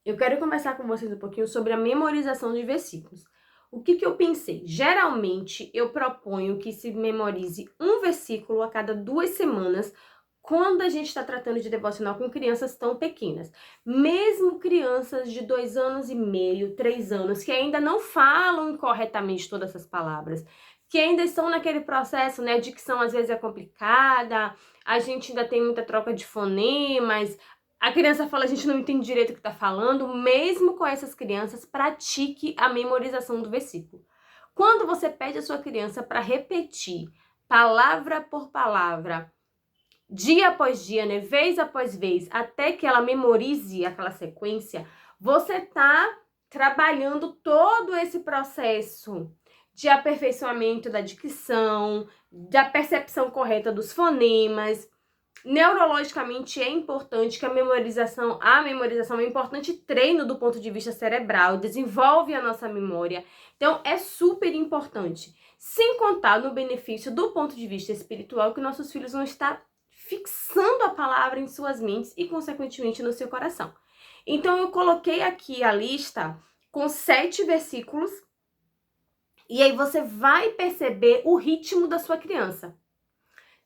Eu quero conversar com vocês um pouquinho sobre a memorização de versículos. O que eu pensei? Geralmente, eu proponho que se memorize um versículo a cada 2 semanas, quando a gente está tratando de devocional com crianças tão pequenas. Mesmo crianças de 2 anos e meio, 3 anos, que ainda não falam corretamente todas essas palavras, que ainda estão naquele processo, né, a dicção às vezes é complicada, a gente ainda tem muita troca de fonemas, a criança fala, a gente não entende direito o que está falando. Mesmo com essas crianças, pratique a memorização do versículo. Quando você pede a sua criança para repetir, palavra por palavra, dia após dia, né, vez após vez, até que ela memorize aquela sequência, você está trabalhando todo esse processo de aperfeiçoamento da dicção, da percepção correta dos fonemas. Neurologicamente é importante que a memorização é um importante treino do ponto de vista cerebral, desenvolve a nossa memória. Então é super importante. Sem contar no benefício do ponto de vista espiritual, que nossos filhos vão estar fixando a palavra em suas mentes e consequentemente no seu coração. Então eu coloquei aqui a lista com 7 versículos e aí você vai perceber o ritmo da sua criança.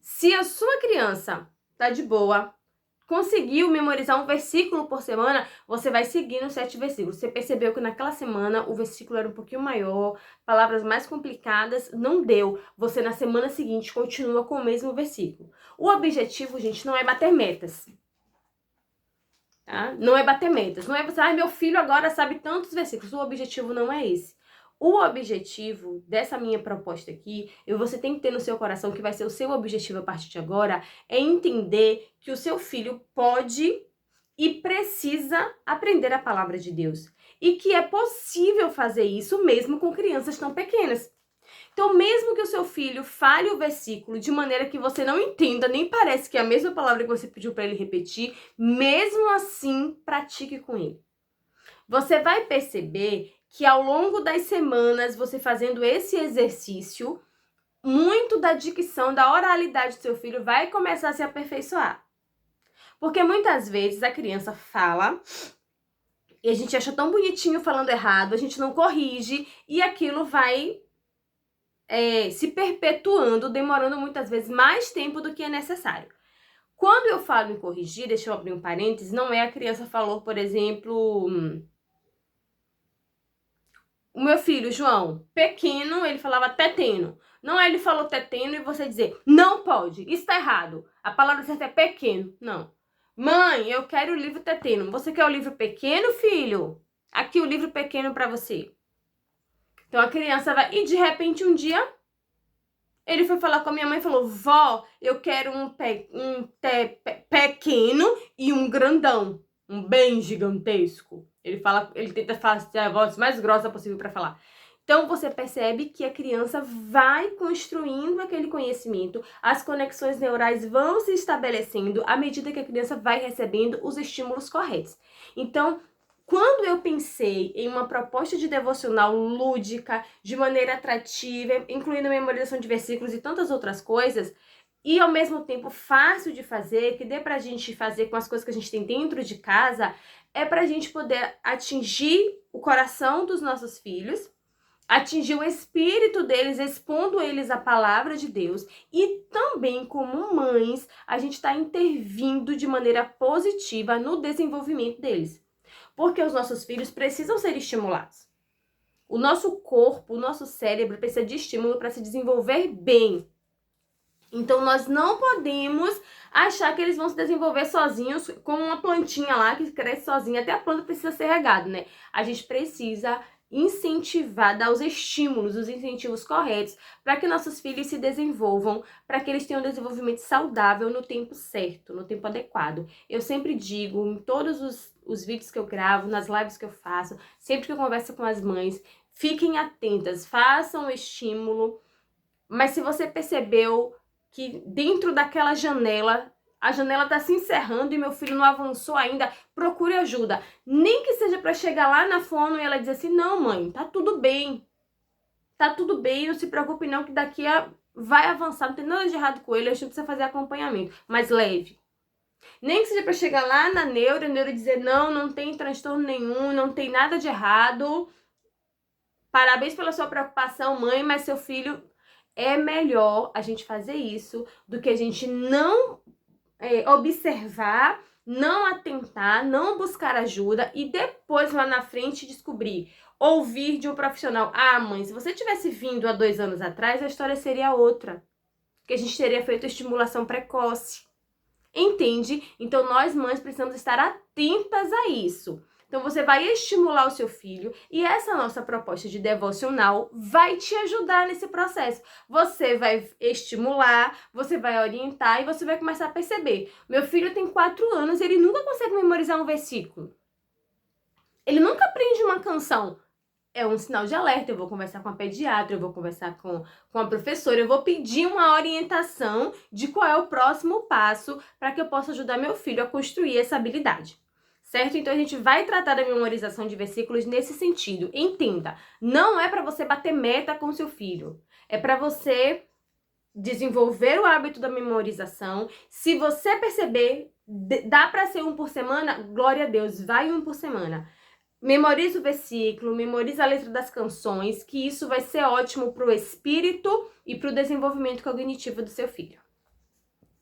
Se a sua criança tá de boa, conseguiu memorizar um versículo por semana, você vai seguir nos 7 versículos. Você percebeu que naquela semana o versículo era um pouquinho maior, palavras mais complicadas, não deu. Você na semana seguinte continua com o mesmo versículo. O objetivo, gente, não é bater metas. Tá? Não é bater metas. Não é você, meu filho agora sabe tantos versículos. O objetivo não é esse. O objetivo dessa minha proposta aqui, você tem que ter no seu coração, que vai ser o seu objetivo a partir de agora, é entender que o seu filho pode e precisa aprender a palavra de Deus. E que é possível fazer isso mesmo com crianças tão pequenas. Então, mesmo que o seu filho fale o versículo de maneira que você não entenda, nem parece que é a mesma palavra que você pediu para ele repetir, mesmo assim, pratique com ele. Você vai perceber que ao longo das semanas, você fazendo esse exercício, muito da dicção, da oralidade do seu filho vai começar a se aperfeiçoar. Porque muitas vezes a criança fala e a gente acha tão bonitinho falando errado, a gente não corrige e aquilo vai se perpetuando, demorando muitas vezes mais tempo do que é necessário. Quando eu falo em corrigir, deixa eu abrir um parênteses, não é a criança falou, por exemplo... O meu filho, João, pequeno, ele falava teteno. Não é ele falou teteno e você dizer, não pode, isso tá errado. A palavra certa é pequeno. Não. Mãe, eu quero o livro teteno. Você quer o livro pequeno, filho? Aqui o livro pequeno pra você. Então a criança vai... E de repente um dia, ele foi falar com a minha mãe e falou, vó, eu quero um pequeno e um grandão. Um bem gigantesco. Ele tenta fazer a voz mais grossa possível para falar. Então, você percebe que a criança vai construindo aquele conhecimento, as conexões neurais vão se estabelecendo à medida que a criança vai recebendo os estímulos corretos. Então, quando eu pensei em uma proposta de devocional lúdica, de maneira atrativa, incluindo a memorização de versículos e tantas outras coisas, e ao mesmo tempo fácil de fazer, que dê pra gente fazer com as coisas que a gente tem dentro de casa, é pra gente poder atingir o coração dos nossos filhos, atingir o espírito deles, expondo eles a palavra de Deus, e também como mães, a gente está intervindo de maneira positiva no desenvolvimento deles. Porque os nossos filhos precisam ser estimulados. O nosso corpo, o nosso cérebro precisa de estímulo para se desenvolver bem. Então, nós não podemos achar que eles vão se desenvolver sozinhos, como uma plantinha lá que cresce sozinha. Até a planta precisa ser regada, né? A gente precisa incentivar, dar os estímulos, os incentivos corretos para que nossos filhos se desenvolvam, para que eles tenham um desenvolvimento saudável no tempo certo, no tempo adequado. Eu sempre digo, em todos os vídeos que eu gravo, nas lives que eu faço, sempre que eu converso com as mães, fiquem atentas, façam o estímulo, mas se você percebeu que dentro daquela janela, a janela está se encerrando e meu filho não avançou ainda, procure ajuda. Nem que seja para chegar lá na fono e ela dizer assim, não mãe, tá tudo bem, não se preocupe não que daqui vai avançar, não tem nada de errado com ele, a gente precisa fazer acompanhamento, mas leve. Nem que seja para chegar lá na neuro dizer, não, não tem transtorno nenhum, não tem nada de errado. Parabéns pela sua preocupação, mãe, mas seu filho... É melhor a gente fazer isso do que a gente não observar, não atentar, não buscar ajuda e depois lá na frente descobrir, ouvir de um profissional. Ah, mãe, se você tivesse vindo há 2 anos atrás, a história seria outra. Que a gente teria feito estimulação precoce. Entende? Então nós mães precisamos estar atentas a isso. Então você vai estimular o seu filho e essa nossa proposta de devocional vai te ajudar nesse processo. Você vai estimular, você vai orientar e você vai começar a perceber. Meu filho tem 4 anos e ele nunca consegue memorizar um versículo. Ele nunca aprende uma canção. É um sinal de alerta, eu vou conversar com a pediatra, eu vou conversar com a professora, eu vou pedir uma orientação de qual é o próximo passo para que eu possa ajudar meu filho a construir essa habilidade. Certo? Então a gente vai tratar da memorização de versículos nesse sentido. Entenda, não é para você bater meta com seu filho, é para você desenvolver o hábito da memorização. Se você perceber, dá para ser 1 por semana, glória a Deus, vai 1 por semana. Memoriza o versículo, memoriza a letra das canções, que isso vai ser ótimo para o espírito e para o desenvolvimento cognitivo do seu filho.